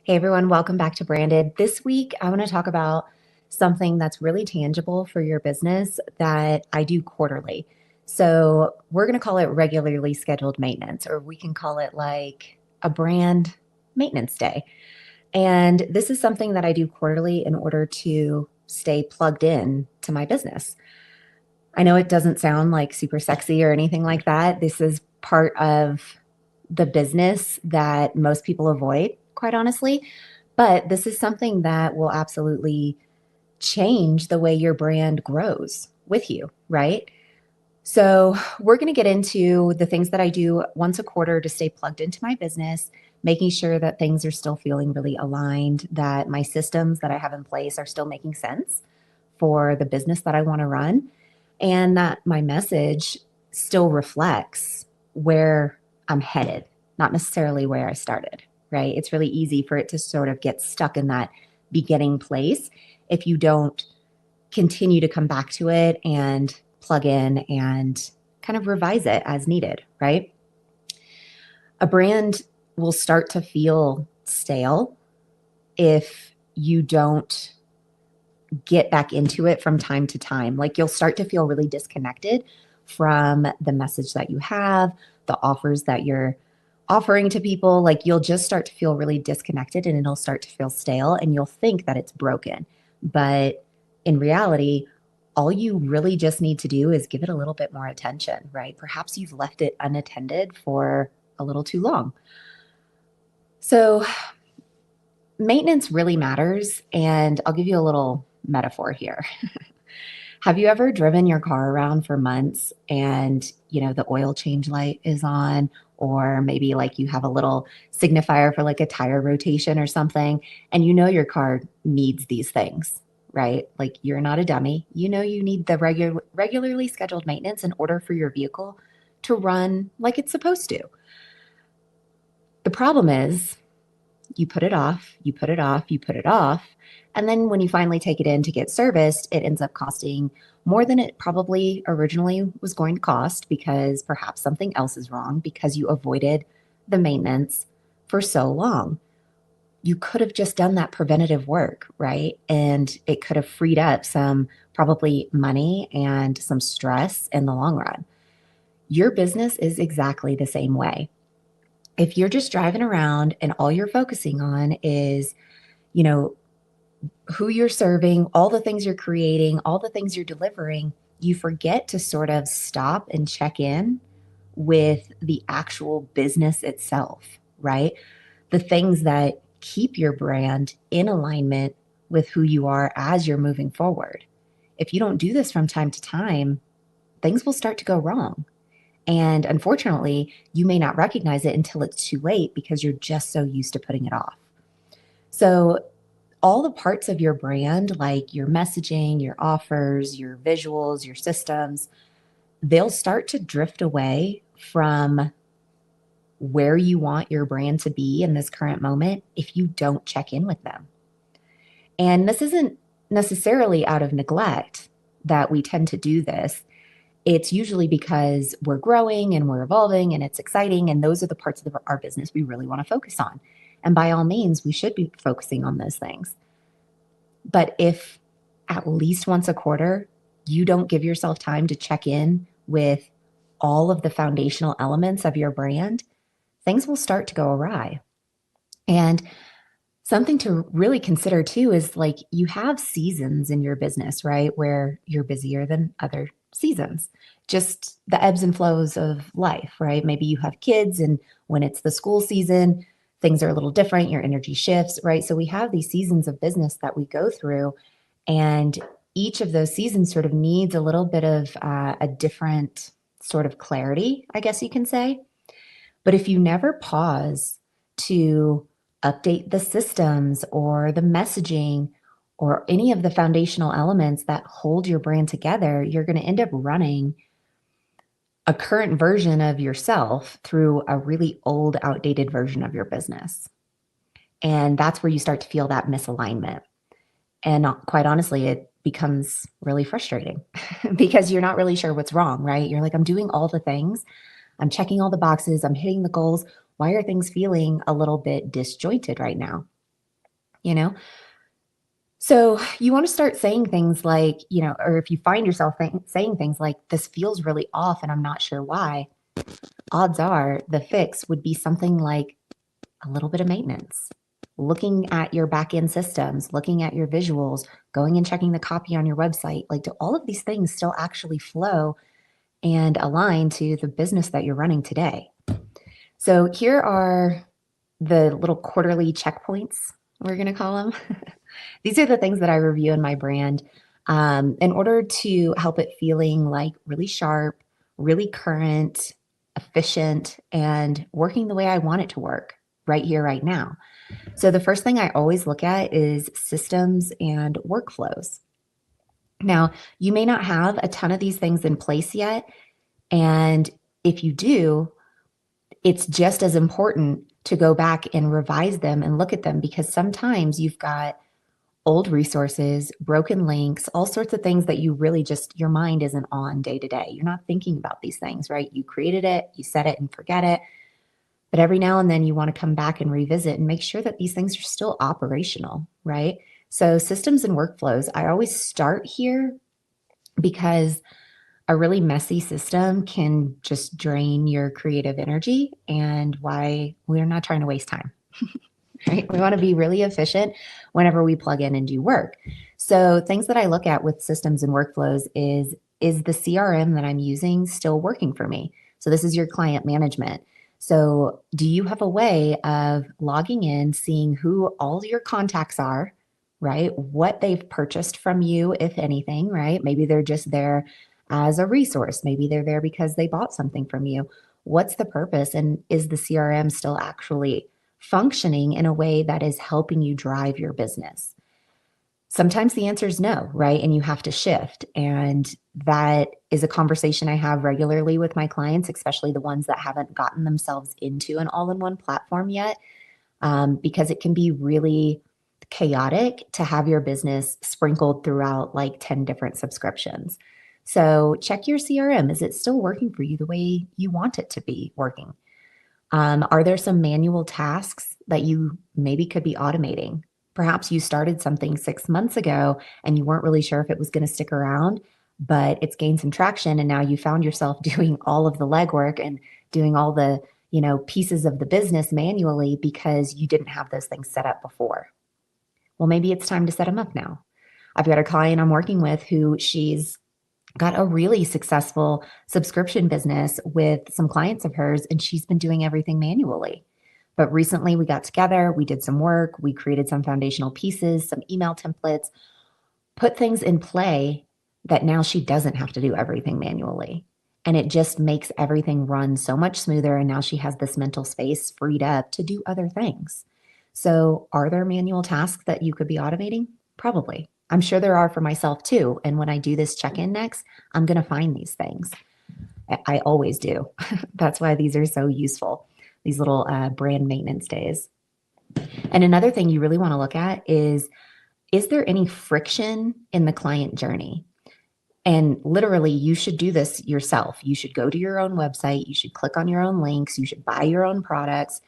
Hey everyone, welcome back to Branded. This week, I want to talk about something that's really tangible for your business that I do quarterly. So, we're going to call it regularly scheduled maintenance, or we can call it like a brand maintenance day. And this is something that I do quarterly in order to stay plugged in to my business. I know it doesn't sound like super sexy or anything like that. This is part of the business that most people avoid, quite honestly. But this is something that will absolutely change the way your brand grows with you, right? So, we're going to get into the things that I do once a quarter to stay plugged into my business, making sure that things are still feeling really aligned, that my systems that I have in place are still making sense for the business that I want to run, and that my message still reflects where I'm headed, not necessarily where I started, right? It's really easy for it to sort of get stuck in that beginning place if you don't continue to come back to it and plug in and kind of revise it as needed, right? A brand will start to feel stale if you don't get back into it from time to time. Like you'll start to feel really disconnected from the message that you have, the offers that you're offering to people. Like you'll just start to feel really disconnected and it'll start to feel stale and you'll think that it's broken. But in reality, all you really just need to do is give it a little bit more attention, right? Perhaps you've left it unattended for a little too long. So, maintenance really matters. And I'll give you a little metaphor here. Have you ever driven your car around for months and, the oil change light is on, or maybe like you have a little signifier for like a tire rotation or something, and your car needs these things, right? Like you're not a dummy. You need the regularly scheduled maintenance in order for your vehicle to run like it's supposed to. The problem is you put it off, you put it off, you put it off. And then when you finally take it in to get serviced, it ends up costing more than it probably originally was going to cost because perhaps something else is wrong because you avoided the maintenance for so long. You could have just done that preventative work, right? And it could have freed up some probably money and some stress in the long run. Your business is exactly the same way. If you're just driving around and all you're focusing on is, you know, who you're serving, all the things you're creating, all the things you're delivering, you forget to sort of stop and check in with the actual business itself, right? The things that keep your brand in alignment with who you are as you're moving forward. If you don't do this from time to time, things will start to go wrong. And unfortunately, you may not recognize it until it's too late because you're just so used to putting it off. So, all the parts of your brand, like your messaging, your offers, your visuals, your systems, they'll start to drift away from where you want your brand to be in this current moment if you don't check in with them. And this isn't necessarily out of neglect that we tend to do this. It's usually because we're growing and we're evolving and it's exciting. And those are the parts of our business we really want to focus on. And by all means, we should be focusing on those things. But if at least once a quarter, you don't give yourself time to check in with all of the foundational elements of your brand, things will start to go awry. And something to really consider too is like you have seasons in your business, right? Where you're busier than other seasons, just the ebbs and flows of life, right? Maybe you have kids, and when it's the school season, things are a little different, your energy shifts, right? So we have these seasons of business that we go through, and each of those seasons sort of needs a little bit of a different sort of clarity, I guess you can say. But if you never pause to update the systems or the messaging or any of the foundational elements that hold your brand together, you're going to end up running a current version of yourself through a really old, outdated version of your business. And that's where you start to feel that misalignment. And quite honestly, it becomes really frustrating because you're not really sure what's wrong, right? You're like, I'm doing all the things, I'm checking all the boxes, I'm hitting the goals. Why are things feeling a little bit disjointed right now? you know? So you want to start saying things like, or if you find yourself saying things like, this feels really off and I'm not sure why, odds are the fix would be something like a little bit of maintenance. Looking at your back end systems, looking at your visuals, going and checking the copy on your website. Like, do all of these things still actually flow and align to the business that you're running today? So, here are the little quarterly checkpoints, we're going to call them. These are the things that I review in my brand in order to help it feeling like really sharp, really current, efficient, and working the way I want it to work right here, right now. So the first thing I always look at is systems and workflows. Now, you may not have a ton of these things in place yet. And if you do, it's just as important to go back and revise them and look at them, because sometimes you've got old resources, broken links, all sorts of things that you really just, your mind isn't on day to day. You're not thinking about these things, right? You created it, you set it and forget it. But every now and then you want to come back and revisit and make sure that these things are still operational, right? So systems and workflows, I always start here because a really messy system can just drain your creative energy, and why we're not trying to waste time. Right? We want to be really efficient whenever we plug in and do work. So things that I look at with systems and workflows is the CRM that I'm using still working for me? So this is your client management. So do you have a way of logging in, seeing who all your contacts are, right? What they've purchased from you, if anything, right? Maybe they're just there as a resource. Maybe they're there because they bought something from you. What's the purpose? And is the CRM still actually functioning in a way that is helping you drive your business? Sometimes the answer is no, right? And you have to shift. And that is a conversation I have regularly with my clients, especially the ones that haven't gotten themselves into an all in one platform yet, because it can be really chaotic to have your business sprinkled throughout like 10 different subscriptions. So check your CRM. Is it still working for you the way you want it to be working? Are there some manual tasks that you maybe could be automating? Perhaps you started something 6 months ago and you weren't really sure if it was going to stick around, but it's gained some traction and now you found yourself doing all of the legwork and doing all the, pieces of the business manually because you didn't have those things set up before. Well, maybe it's time to set them up now. I've got a client I'm working with who she's got a really successful subscription business with some clients of hers, and she's been doing everything manually. But recently we got together, we did some work, we created some foundational pieces, some email templates, put things in play that now she doesn't have to do everything manually. And it just makes everything run so much smoother. And now she has this mental space freed up to do other things. So, are there manual tasks that you could be automating? Probably. I'm sure there are for myself too. And when I do this check in next, I'm going to find these things. I always do. That's why these are so useful, these little brand maintenance days. And another thing you really want to look at is there any friction in the client journey? And literally, you should do this yourself. You should go to your own website. You should click on your own links. You should buy your own products.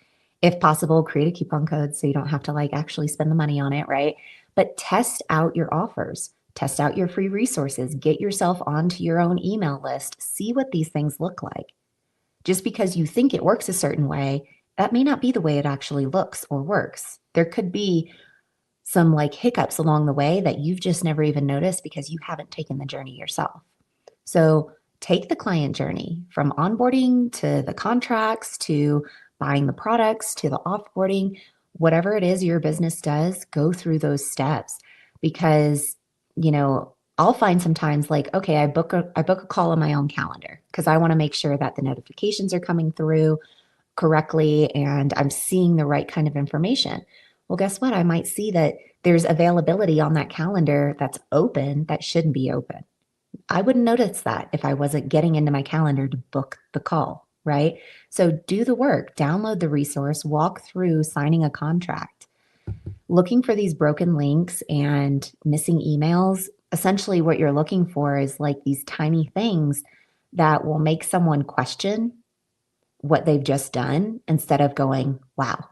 If possible, create a coupon code so you don't have to like actually spend the money on it, right? But test out your offers, test out your free resources, get yourself onto your own email list, see what these things look like. Just because you think it works a certain way, that may not be the way it actually looks or works. There could be some like hiccups along the way that you've just never even noticed because you haven't taken the journey yourself. So take the client journey from onboarding to the contracts to buying the products to the offboarding, whatever it is your business does, go through those steps because, I'll find sometimes like, okay, I book a call on my own calendar because I want to make sure that the notifications are coming through correctly and I'm seeing the right kind of information. Well, guess what? I might see that there's availability on that calendar that's open that shouldn't be open. I wouldn't notice that if I wasn't getting into my calendar to book the call, right? So do the work, download the resource, walk through signing a contract. Looking for these broken links and missing emails, essentially what you're looking for is like these tiny things that will make someone question what they've just done instead of going, wow,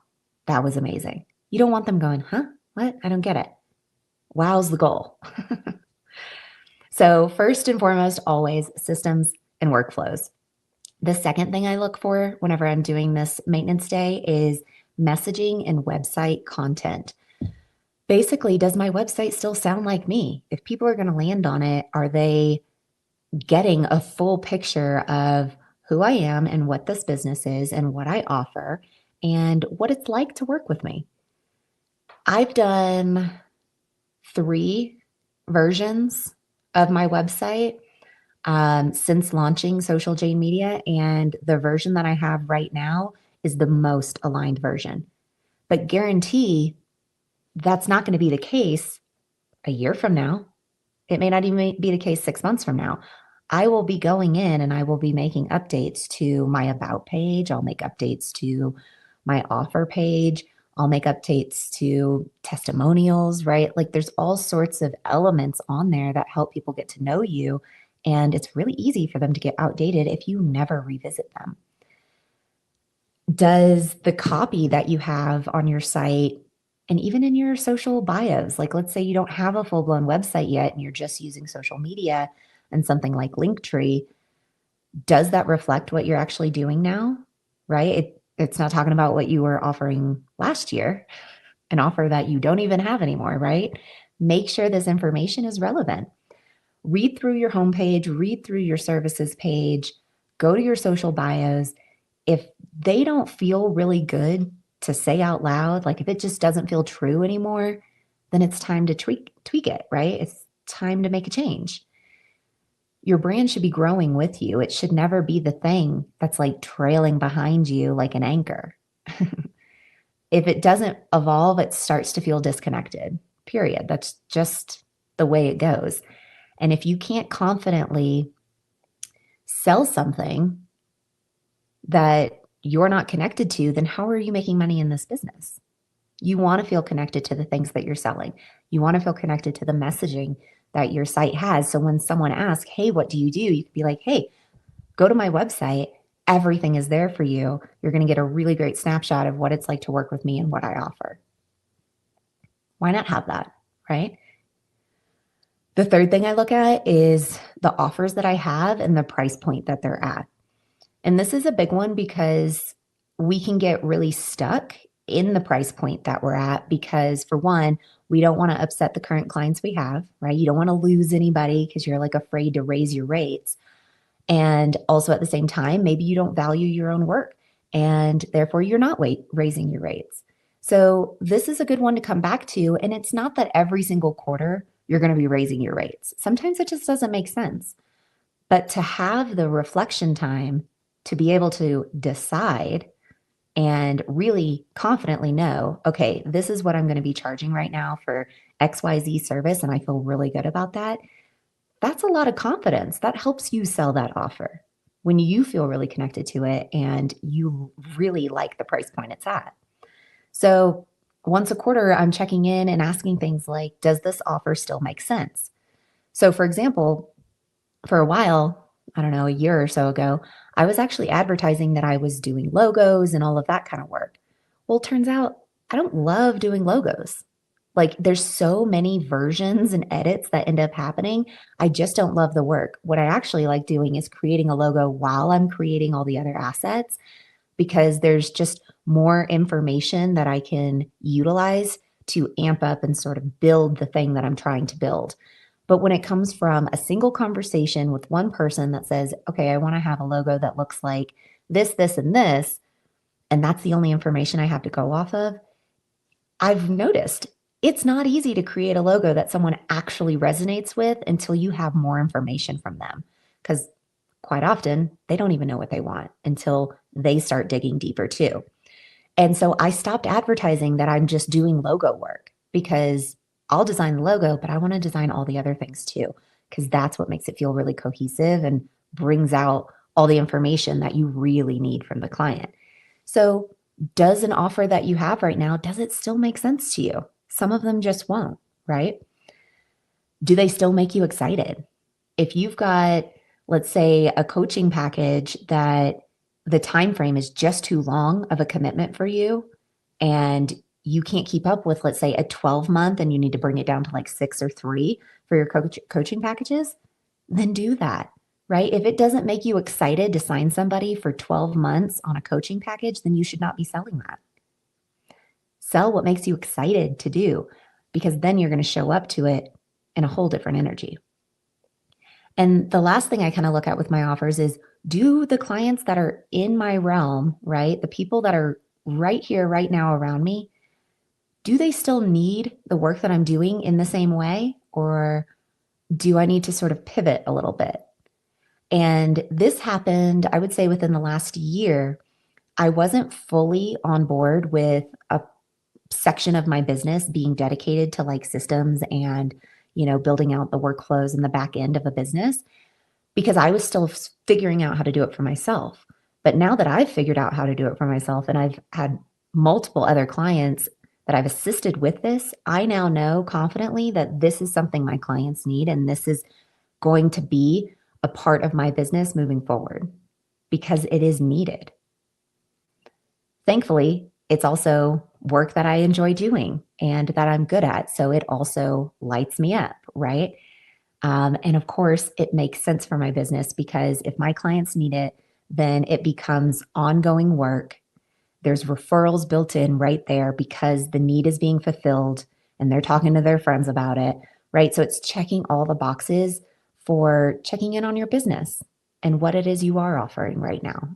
that was amazing. You don't want them going, huh? What? I don't get it. Wow's the goal. So, first and foremost, always systems and workflows. The second thing I look for whenever I'm doing this maintenance day is messaging and website content. Basically, does my website still sound like me? If people are going to land on it, are they getting a full picture of who I am and what this business is and what I offer and what it's like to work with me? I've done 3 versions of my website since launching Social Jane Media, and the version that I have right now is the most aligned version. But guarantee that's not going to be the case a year from now. It may not even be the case 6 months from now. I will be going in and I will be making updates to my about page. I'll make updates to my offer page. I'll make updates to testimonials, right? Like there's all sorts of elements on there that help people get to know you. And it's really easy for them to get outdated if you never revisit them. Does the copy that you have on your site and even in your social bios, like let's say you don't have a full blown website yet and you're just using social media and something like Linktree, does that reflect what you're actually doing now? Right? It's not talking about what you were offering last year, an offer that you don't even have anymore, right? Make sure this information is relevant. Read through your homepage, read through your services page, go to your social bios. If they don't feel really good to say out loud, like if it just doesn't feel true anymore, then it's time to tweak it, right? It's time to make a change. Your brand should be growing with you. It should never be the thing that's like trailing behind you like an anchor. If it doesn't evolve, it starts to feel disconnected, period. That's just the way it goes. And if you can't confidently sell something that you're not connected to, then how are you making money in this business? You want to feel connected to the things that you're selling. You want to feel connected to the messaging that your site has. So when someone asks, hey, what do? You could be like, hey, go to my website. Everything is there for you. You're going to get a really great snapshot of what it's like to work with me and what I offer. Why not have that, right? The third thing I look at is the offers that I have and the price point that they're at. And this is a big one because we can get really stuck in the price point that we're at because, for one, we don't want to upset the current clients we have, right? You don't want to lose anybody because you're like afraid to raise your rates. And also at the same time, maybe you don't value your own work and therefore you're not raising your rates. So this is a good one to come back to. And it's not that every single quarter you're going to be raising your rates. Sometimes it just doesn't make sense. But to have the reflection time to be able to decide and really confidently know, okay, this is what I'm going to be charging right now for XYZ service, and I feel really good about that. That's a lot of confidence. That helps you sell that offer when you feel really connected to it and you really like the price point it's at. So once a quarter, I'm checking in and asking things like, does this offer still make sense? So for example, for a while, I don't know, a year or so ago, I was actually advertising that I was doing logos and all of that kind of work. Well, it turns out I don't love doing logos. Like there's so many versions and edits that end up happening. I just don't love the work. What I actually like doing is creating a logo while I'm creating all the other assets because there's just more information that I can utilize to amp up and sort of build the thing that I'm trying to build. But when it comes from a single conversation with one person that says, okay, I want to have a logo that looks like this, and this, and that's the only information I have to go off of, I've noticed it's not easy to create a logo that someone actually resonates with until you have more information from them. Because quite often, they don't even know what they want until they start digging deeper too. And so I stopped advertising that I'm just doing logo work because I'll design the logo, but I want to design all the other things too, because that's what makes it feel really cohesive and brings out all the information that you really need from the client. So does an offer that you have right now, does it still make sense to you? Some of them just won't, right? Do they still make you excited? If you've got, let's say, a coaching package that the time frame is just too long of a commitment for you and you can't keep up with, let's say, a 12-month and you need to bring it down to like 6 or 3 for your coaching packages, then do that, right? If it doesn't make you excited to sign somebody for 12 months on a coaching package, then you should not be selling that. Sell what makes you excited to do, because then you're going to show up to it in a whole different energy. And the last thing I kind of look at with my offers is, do the clients that are in my realm, right? The people that are right here, right now around me, do they still need the work that I'm doing in the same way? Or do I need to sort of pivot a little bit? And this happened, I would say, within the last year. I wasn't fully on board with a section of my business being dedicated to like systems and, building out the workflows in the back end of a business, because I was still figuring out how to do it for myself. But now that I've figured out how to do it for myself and I've had multiple other clients that I've assisted with this, I now know confidently that this is something my clients need, and this is going to be a part of my business moving forward because it is needed. Thankfully, it's also work that I enjoy doing and that I'm good at. So it also lights me up, right? And of course, it makes sense for my business, because if my clients need it, then it becomes ongoing work. There's referrals built in right there because the need is being fulfilled and they're talking to their friends about it, right? So it's checking all the boxes for checking in on your business and what it is you are offering right now.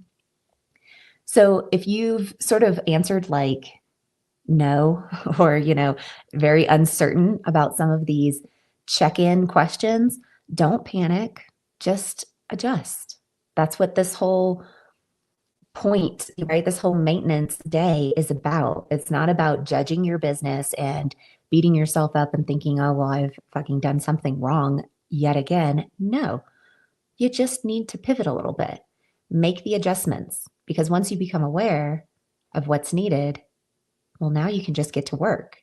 So if you've sort of answered like no, or, very uncertain about some of these check-in questions, don't panic, just adjust. That's what this whole point, right? This whole maintenance day is about. It's not about judging your business and beating yourself up and thinking, oh, well, I've fucking done something wrong yet again. No, you just need to pivot a little bit, make the adjustments, because once you become aware of what's needed, well, now you can just get to work.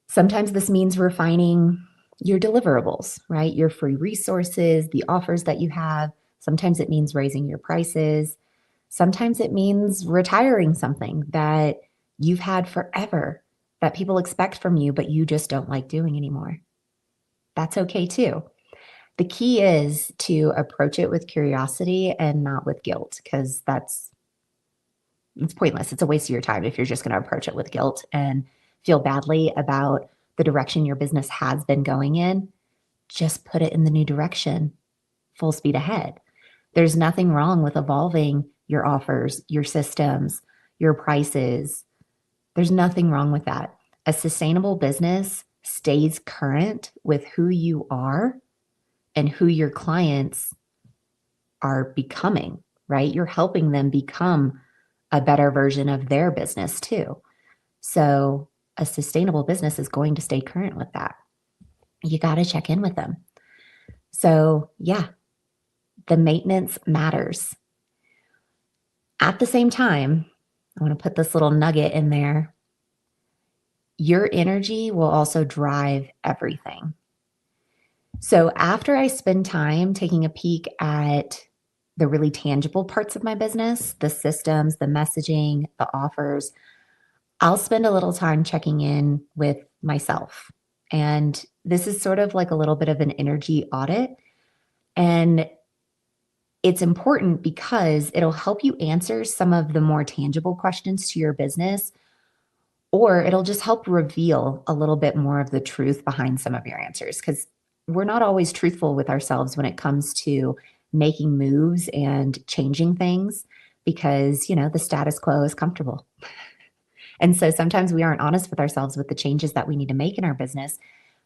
Sometimes this means refining your deliverables, right? Your free resources, the offers that you have. Sometimes it means raising your prices. Sometimes it means retiring something that you've had forever that people expect from you, but you just don't like doing anymore. That's okay too. The key is to approach it with curiosity and not with guilt, because it's pointless. It's a waste of your time if you're just going to approach it with guilt and feel badly about the direction your business has been going in. Just put it in the new direction, full speed ahead. There's nothing wrong with evolving your offers, your systems, your prices. There's nothing wrong with that. A sustainable business stays current with who you are and who your clients are becoming, right? You're helping them become a better version of their business too. So a sustainable business is going to stay current with that. You got to check in with them. So yeah, the maintenance matters. At the same time, I want to put this little nugget in there. Your energy will also drive everything. So after I spend time taking a peek at the really tangible parts of my business, the systems, the messaging, the offers, I'll spend a little time checking in with myself. And this is sort of like a little bit of an energy audit. And it's important because it'll help you answer some of the more tangible questions to your business, or it'll just help reveal a little bit more of the truth behind some of your answers. Because we're not always truthful with ourselves when it comes to making moves and changing things, because, the status quo is comfortable. And so sometimes we aren't honest with ourselves with the changes that we need to make in our business,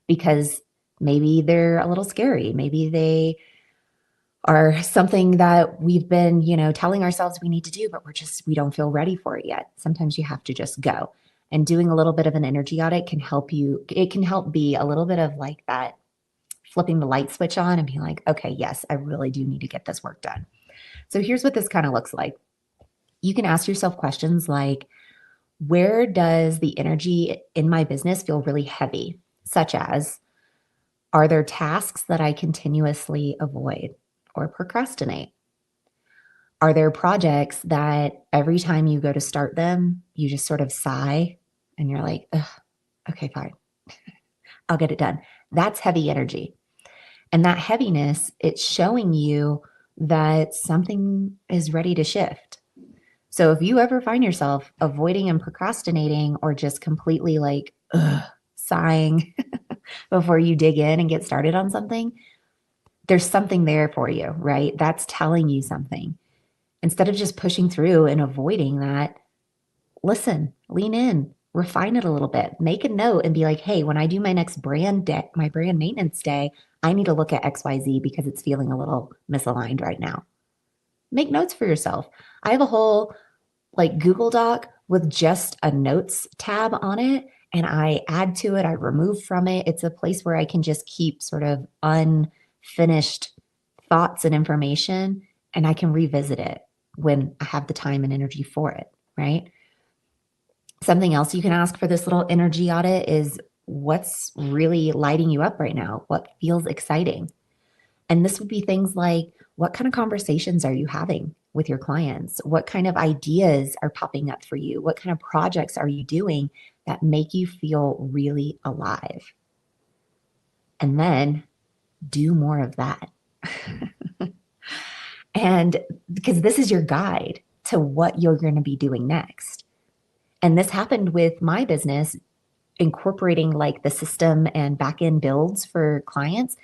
because maybe they're a little scary. Maybe they are something that we've been, telling ourselves we need to do, but we don't feel ready for it yet. Sometimes you have to just go. And doing a little bit of an energy audit can help you. It can help be a little bit of like that flipping the light switch on and being like, okay, yes, I really do need to get this work done. So here's what this kind of looks like. You can ask yourself questions like, where does the energy in my business feel really heavy? Such as, are there tasks that I continuously avoid or procrastinate? Are there projects that every time you go to start them, you just sort of sigh and you're like, ugh, okay, fine, I'll get it done? That's heavy energy. And that heaviness, it's showing you that something is ready to shift. So if you ever find yourself avoiding and procrastinating or just completely like sighing before you dig in and get started on something, there's something there for you, right? That's telling you something. Instead of just pushing through and avoiding that, listen, lean in, refine it a little bit, make a note and be like, hey, when I do my next brand day, my brand maintenance day, I need to look at XYZ because it's feeling a little misaligned right now. Make notes for yourself. I have a whole like Google Doc with just a notes tab on it, and I add to it, I remove from it. It's a place where I can just keep sort of unfinished thoughts and information, and I can revisit it when I have the time and energy for it, right? Something else you can ask for this little energy audit is what's really lighting you up right now? What feels exciting? And this would be things like what kind of conversations are you having with your clients? What kind of ideas are popping up for you? What kind of projects are you doing that make you feel really alive? And then do more of that. And because this is your guide to what you're going to be doing next. And this happened with my business, incorporating like the system and back end builds for clients.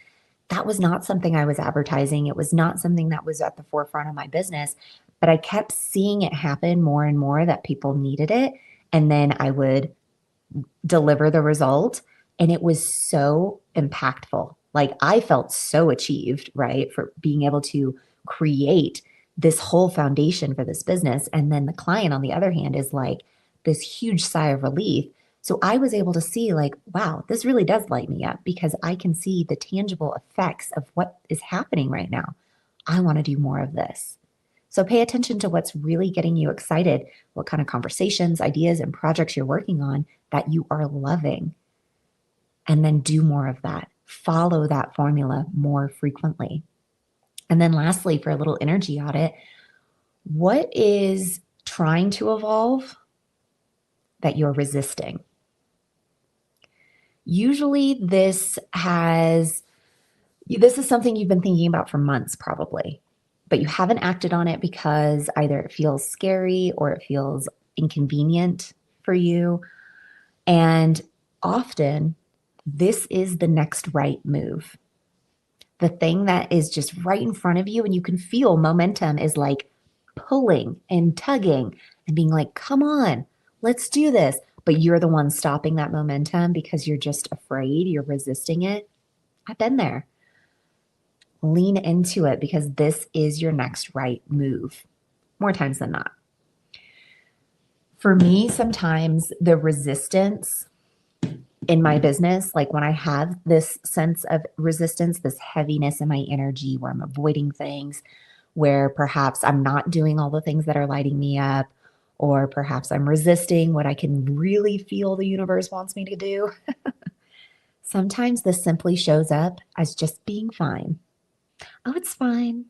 That was not something I was advertising. It was not something that was at the forefront of my business, but I kept seeing it happen more and more that people needed it. And then I would deliver the result. And it was so impactful. Like I felt so achieved, right? For being able to create this whole foundation for this business. And then the client, on the other hand, is like this huge sigh of relief. So I was able to see, like, wow, this really does light me up because I can see the tangible effects of what is happening right now. I want to do more of this. So pay attention to what's really getting you excited, what kind of conversations, ideas, and projects you're working on that you are loving. And then do more of that. Follow that formula more frequently. And then lastly, for a little energy audit, what is trying to evolve that you're resisting? Usually this is something you've been thinking about for months probably, but you haven't acted on it because either it feels scary or it feels inconvenient for you. And often this is the next right move. The thing that is just right in front of you and you can feel momentum is like pulling and tugging and being like, come on, let's do this. But you're the one stopping that momentum because you're just afraid, you're resisting it. I've been there. Lean into it because this is your next right move more times than not. For me, sometimes the resistance in my business, like when I have this sense of resistance, this heaviness in my energy where I'm avoiding things, where perhaps I'm not doing all the things that are lighting me up, or perhaps I'm resisting what I can really feel the universe wants me to do. Sometimes this simply shows up as just being fine. Oh, it's fine.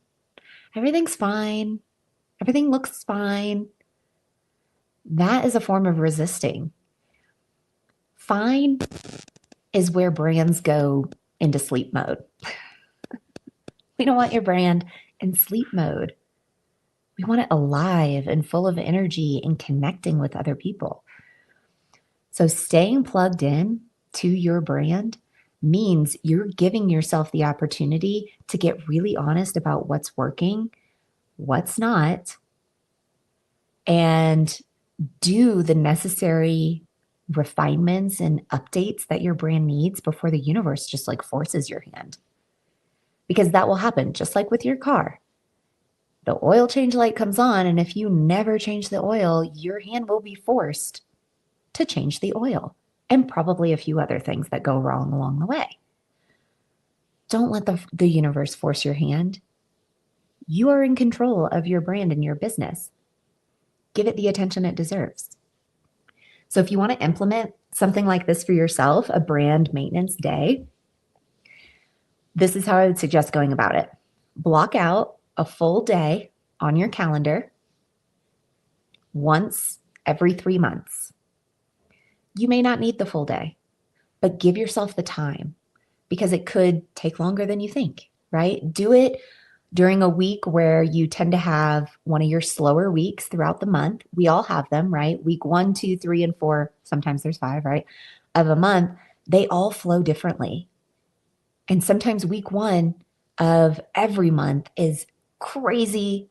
Everything's fine. Everything looks fine. That is a form of resisting. Fine is where brands go into sleep mode. We don't want your brand in sleep mode. We want it alive and full of energy and connecting with other people. So staying plugged in to your brand means you're giving yourself the opportunity to get really honest about what's working, what's not, and do the necessary refinements and updates that your brand needs before the universe just like forces your hand. Because that will happen just like with your car. The oil change light comes on, and if you never change the oil, your hand will be forced to change the oil and probably a few other things that go wrong along the way. Don't let the universe force your hand. You are in control of your brand and your business. Give it the attention it deserves. So if you want to implement something like this for yourself, a brand maintenance day, this is how I would suggest going about it. Block out a full day on your calendar once every 3 months. You may not need the full day, but give yourself the time because it could take longer than you think, right? Do it during a week where you tend to have one of your slower weeks throughout the month. We all have them, right? Week 1, 2, 3, and 4, sometimes there's 5, right? Of a month, they all flow differently. And sometimes week 1 of every month is crazy,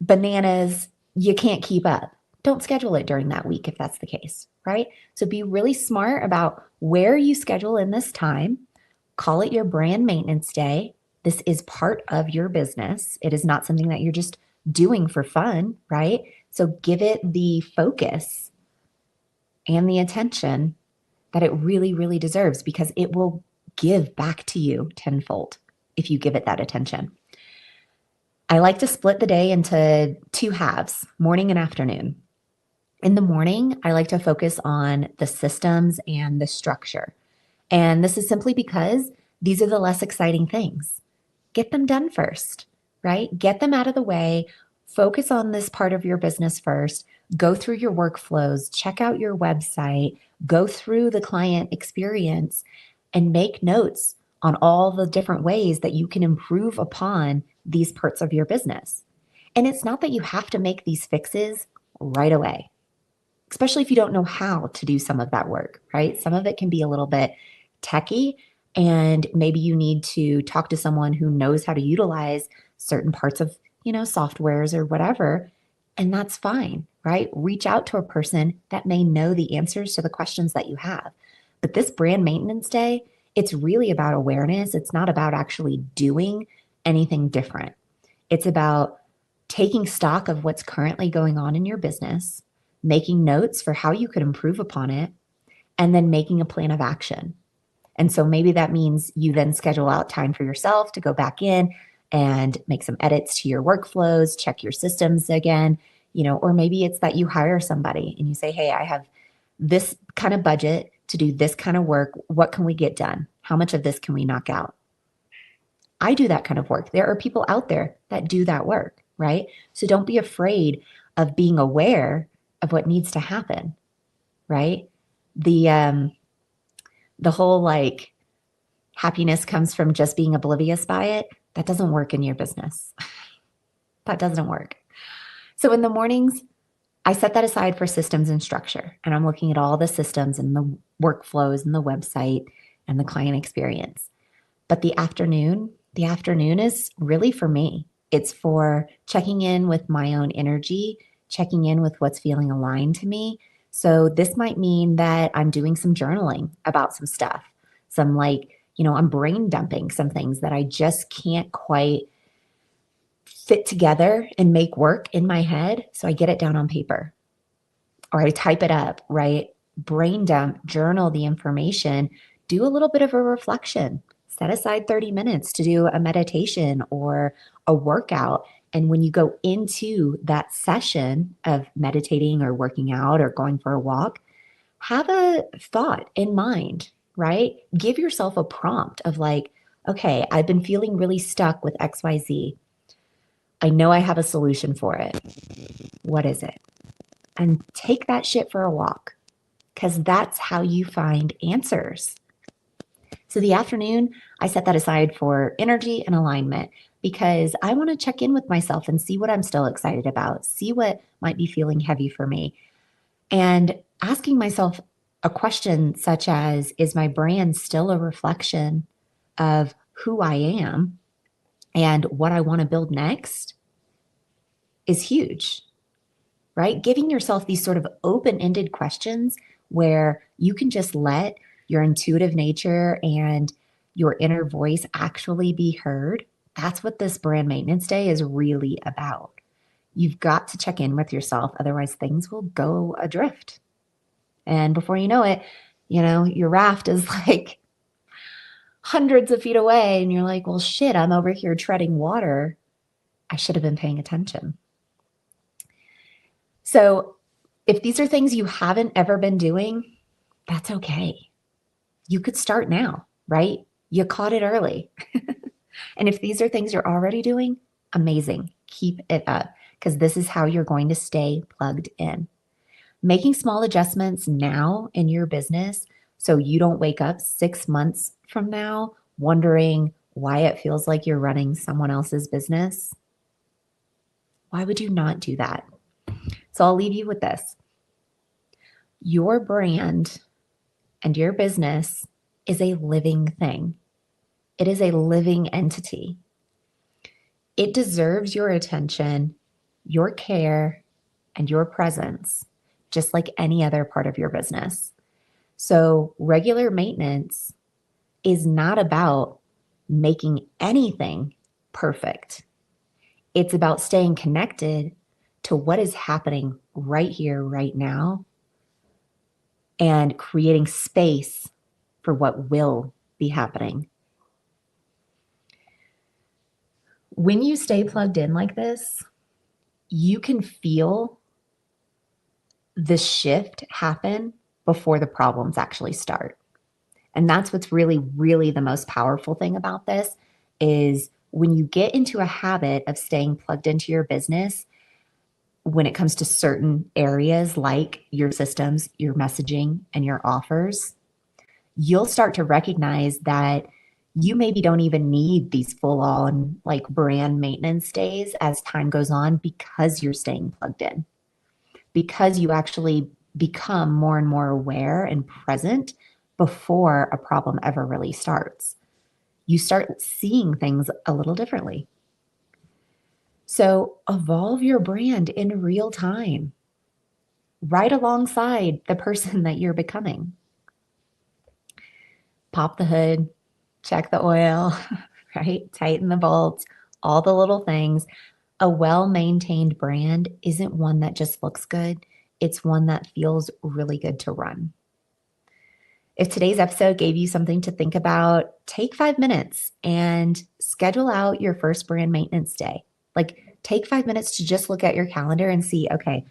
bananas, you can't keep up. Don't schedule it during that week if that's the case, right? So be really smart about where you schedule in this time. Call it your brand maintenance day. This is part of your business. It is not something that you're just doing for fun, right? So give it the focus and the attention that it really, really deserves because it will give back to you tenfold if you give it that attention. I like to split the day into 2 halves, morning and afternoon. In the morning, I like to focus on the systems and the structure. And this is simply because these are the less exciting things. Get them done first, right? Get them out of the way. Focus on this part of your business first. Go through your workflows, check out your website, go through the client experience, and make notes on all the different ways that you can improve upon these parts of your business. And it's not that you have to make these fixes right away, especially if you don't know how to do some of that work, right? Some of it can be a little bit techy, and maybe you need to talk to someone who knows how to utilize certain parts of, softwares or whatever, and that's fine, right? Reach out to a person that may know the answers to the questions that you have. But this brand maintenance day, it's really about awareness. It's not about actually doing anything different. It's about taking stock of what's currently going on in your business, making notes for how you could improve upon it, and then making a plan of action. And so maybe that means you then schedule out time for yourself to go back in and make some edits to your workflows, check your systems again, or maybe it's that you hire somebody and you say, hey, I have this kind of budget to do this kind of work. What can we get done? How much of this can we knock out? I do that kind of work. There are people out there that do that work, right? So don't be afraid of being aware of what needs to happen, right? The whole happiness comes from just being oblivious by it. That doesn't work in your business. That doesn't work. So in the mornings, I set that aside for systems and structure, and I'm looking at all the systems and the workflows and the website and the client experience. But the afternoon is really for me. It's for checking in with my own energy, checking in with what's feeling aligned to me. So this might mean that I'm doing some journaling about some stuff. Some I'm brain dumping some things that I just can't quite fit together and make work in my head. So I get it down on paper or I type it up, right? Brain dump, journal the information, do a little bit of a reflection. Set aside 30 minutes to do a meditation or a workout. And when you go into that session of meditating or working out or going for a walk, have a thought in mind, right? Give yourself a prompt of okay, I've been feeling really stuck with XYZ. I know I have a solution for it. What is it? And take that shit for a walk because that's how you find answers. So the afternoon, I set that aside for energy and alignment because I want to check in with myself and see what I'm still excited about, see what might be feeling heavy for me. And asking myself a question such as, is my brand still a reflection of who I am and what I want to build next is huge, right? Giving yourself these sort of open-ended questions where you can just let your intuitive nature and your inner voice actually be heard. That's what this brand maintenance day is really about. You've got to check in with yourself. Otherwise, things will go adrift. And before you know it, your raft is hundreds of feet away. And you're like, well, shit, I'm over here treading water. I should have been paying attention. So if these are things you haven't ever been doing, that's okay. You could start now, right? You caught it early. And if these are things you're already doing, Amazing. Keep it up because this is how you're going to stay plugged in. Making small adjustments now in your business so you don't wake up 6 months from now wondering why it feels like you're running someone else's business. Why would you not do that? So I'll leave you with this. Your brand and your business is a living thing. It is a living entity. It deserves your attention, your care, and your presence, just like any other part of your business. So, regular maintenance is not about making anything perfect. It's about staying connected to what is happening right here, right now, and creating space for what will be happening. When you stay plugged in like this, you can feel the shift happen before the problems actually start. And that's what's really, really the most powerful thing about this is when you get into a habit of staying plugged into your business, when it comes to certain areas like your systems, your messaging, and your offers, you'll start to recognize that you maybe don't even need these full on like brand maintenance days as time goes on because you're staying plugged in, because you actually become more and more aware and present before a problem ever really starts. You start seeing things a little differently. So evolve your brand in real time, right alongside the person that you're becoming. Pop the hood, check the oil, right? Tighten the bolts, all the little things. A well-maintained brand isn't one that just looks good. It's one that feels really good to run. If today's episode gave you something to think about, take 5 minutes and schedule out your first brand maintenance day. Like, take 5 minutes to just look at your calendar and see, okay,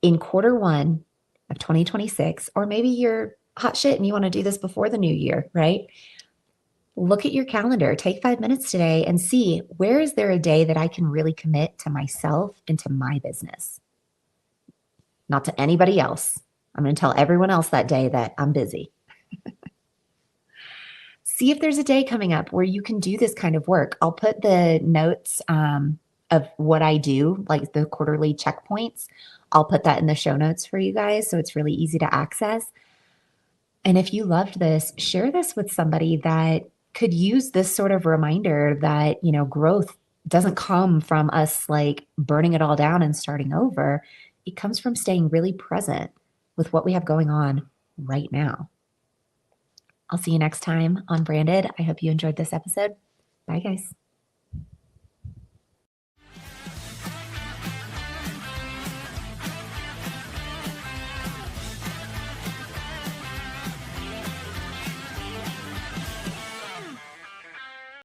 in Q1 of 2026, or maybe you're hot shit and you want to do this before the new year, right? Look at your calendar, take 5 minutes today and see where is there a day that I can really commit to myself and to my business, not to anybody else. I'm going to tell everyone else that day that I'm busy. See if there's a day coming up where you can do this kind of work. I'll put the notes of what I do, like the quarterly checkpoints. I'll put that in the show notes for you guys so it's really easy to access. And if you loved this, share this with somebody that could use this sort of reminder that, growth doesn't come from us like burning it all down and starting over. It comes from staying really present with what we have going on right now. I'll see you next time on Branded. I hope you enjoyed this episode. Bye, guys.